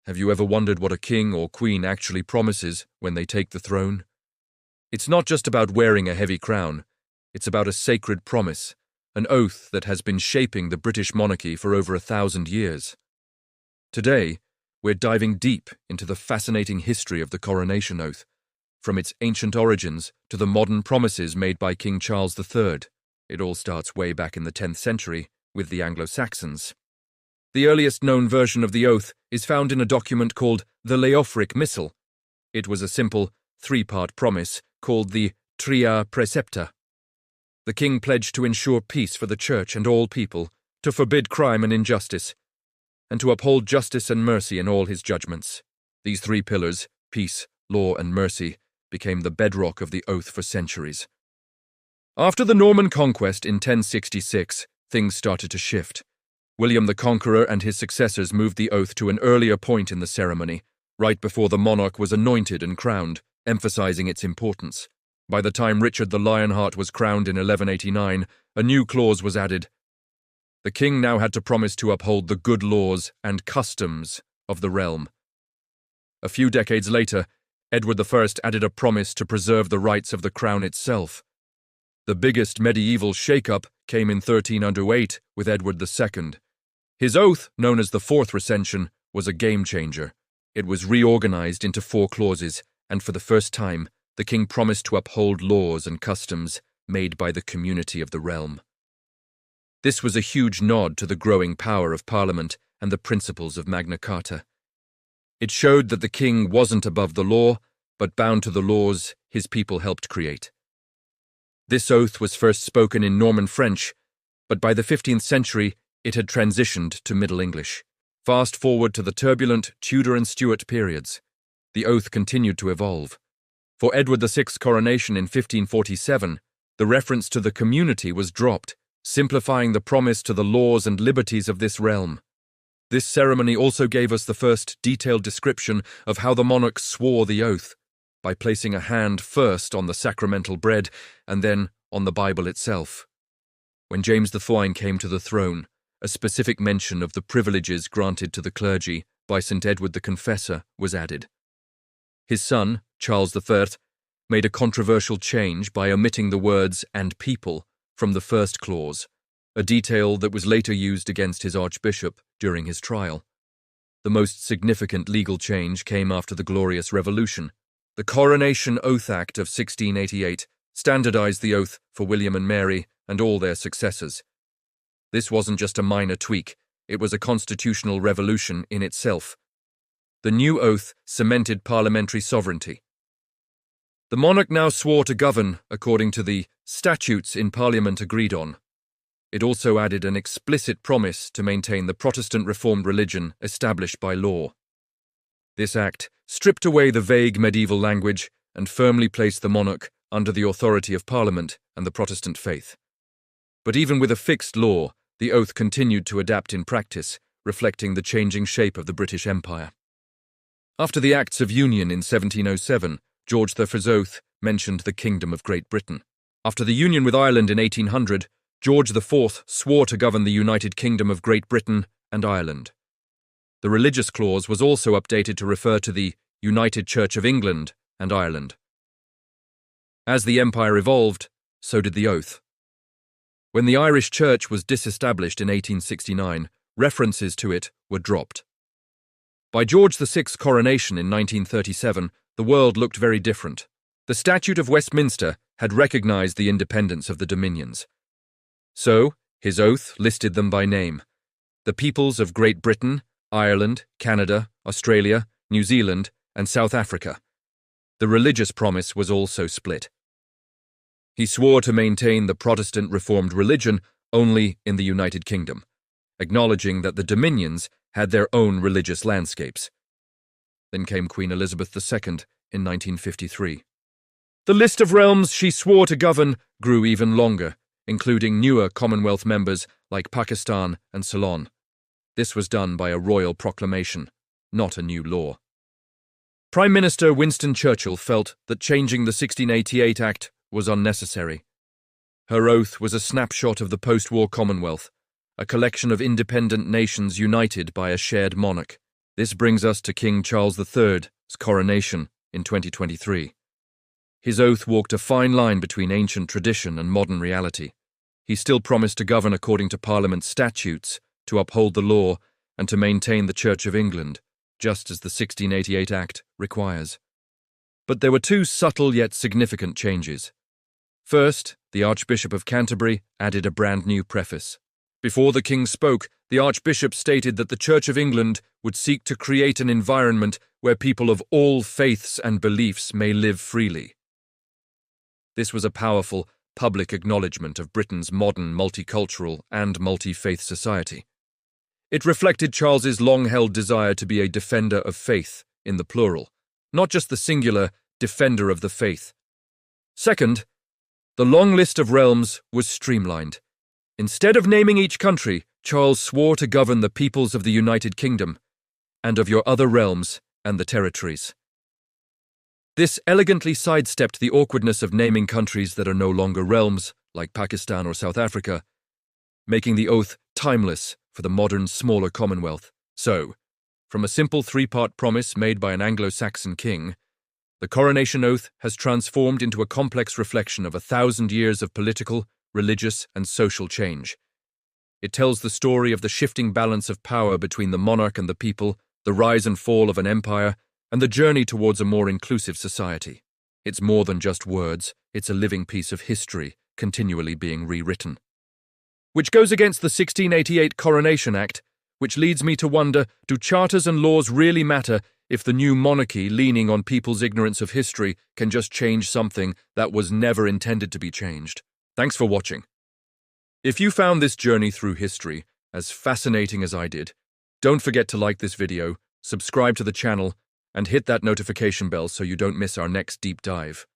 Have you ever wondered what a king or queen actually promises when they take the throne? It's not just about wearing a heavy crown. It's about a sacred promise, an oath that has been shaping the British monarchy for over 1,000 years. Today, we're diving deep into the fascinating history of the coronation oath, from its ancient origins to the modern promises made by King Charles III. It all starts way back in the 10th century with the Anglo-Saxons. The earliest known version of the oath is found in a document called the Leofric Missal. It was a simple, three-part promise called the Tria Precepta. The king pledged to ensure peace for the church and all people, to forbid crime and injustice, and to uphold justice and mercy in all his judgments. These three pillars, peace, law, and mercy, became the bedrock of the oath for centuries. After the Norman conquest in 1066, things started to shift. William the Conqueror and his successors moved the oath to an earlier point in the ceremony, right before the monarch was anointed and crowned, emphasizing its importance. By the time Richard the Lionheart was crowned in 1189, a new clause was added. The king now had to promise to uphold the good laws and customs of the realm. A few decades later, Edward I added a promise to preserve the rights of the crown itself. The biggest medieval shake-up came in 1308 with Edward II. His oath, known as the Fourth Recension, was a game-changer. It was reorganized into 4 clauses, and for the first time, the king promised to uphold laws and customs made by the community of the realm. This was a huge nod to the growing power of Parliament and the principles of Magna Carta. It showed that the king wasn't above the law, but bound to the laws his people helped create. This oath was first spoken in Norman French, but by the 15th century it had transitioned to Middle English. Fast forward to the turbulent Tudor and Stuart periods. The oath continued to evolve. For Edward VI's coronation in 1547, the reference to the community was dropped, simplifying the promise to the laws and liberties of this realm. This ceremony also gave us the first detailed description of how the monarch swore the oath, by placing a hand first on the sacramental bread and then on the Bible itself. When James IV came to the throne, a specific mention of the privileges granted to the clergy by St. Edward the Confessor was added. His son, Charles III, made a controversial change by omitting the words "and people" from the first clause, a detail that was later used against his archbishop during his trial. The most significant legal change came after the Glorious Revolution. The Coronation Oath Act of 1688 standardized the oath for William and Mary and all their successors. This wasn't just a minor tweak, it was a constitutional revolution in itself. The new oath cemented parliamentary sovereignty. The monarch now swore to govern according to the statutes in Parliament agreed on. It also added an explicit promise to maintain the Protestant Reformed religion established by law. This act stripped away the vague medieval language and firmly placed the monarch under the authority of Parliament and the Protestant faith. But even with a fixed law, the oath continued to adapt in practice, reflecting the changing shape of the British Empire. After the Acts of Union in 1707, George I's oath mentioned the Kingdom of Great Britain. After the union with Ireland in 1800, George IV swore to govern the United Kingdom of Great Britain and Ireland. The religious clause was also updated to refer to the United Church of England and Ireland. As the empire evolved, so did the oath. When the Irish Church was disestablished in 1869, references to it were dropped. By George VI's coronation in 1937, the world looked very different. The Statute of Westminster had recognized the independence of the dominions. So, his oath listed them by name: the peoples of Great Britain, Ireland, Canada, Australia, New Zealand, and South Africa. The religious promise was also split. He swore to maintain the Protestant Reformed religion only in the United Kingdom, acknowledging that the dominions had their own religious landscapes. Then came Queen Elizabeth II in 1953. The list of realms she swore to govern grew even longer, including newer Commonwealth members like Pakistan and Ceylon. This was done by a royal proclamation, not a new law. Prime Minister Winston Churchill felt that changing the 1688 Act was unnecessary. Her oath was a snapshot of the post-war Commonwealth, a collection of independent nations united by a shared monarch. This brings us to King Charles III's coronation in 2023. His oath walked a fine line between ancient tradition and modern reality. He still promised to govern according to Parliament's statutes, to uphold the law, and to maintain the Church of England, just as the 1688 Act requires. But there were two subtle yet significant changes. First, the Archbishop of Canterbury added a brand new preface. Before the king spoke, the Archbishop stated that the Church of England would seek to create an environment where people of all faiths and beliefs may live freely. This was a powerful, public acknowledgement of Britain's modern multicultural and multi-faith society. It reflected Charles's long-held desire to be a defender of faith, in the plural, not just the singular defender of the faith. Second, the long list of realms was streamlined. Instead of naming each country, Charles swore to govern the peoples of the United Kingdom, and of your other realms and the territories. This elegantly sidestepped the awkwardness of naming countries that are no longer realms, like Pakistan or South Africa, making the oath timeless for the modern, smaller Commonwealth. So, from a simple three-part promise made by an Anglo-Saxon king, the coronation oath has transformed into a complex reflection of 1,000 years of political, religious, and social change. It tells the story of the shifting balance of power between the monarch and the people, the rise and fall of an empire, and the journey towards a more inclusive society. It's more than just words, it's a living piece of history, continually being rewritten. Which goes against the 1688 Coronation Act, which leads me to wonder, do charters and laws really matter if the new monarchy, leaning on people's ignorance of history, can just change something that was never intended to be changed? Thanks for watching. If you found this journey through history as fascinating as I did, don't forget to like this video, subscribe to the channel, and hit that notification bell so you don't miss our next deep dive.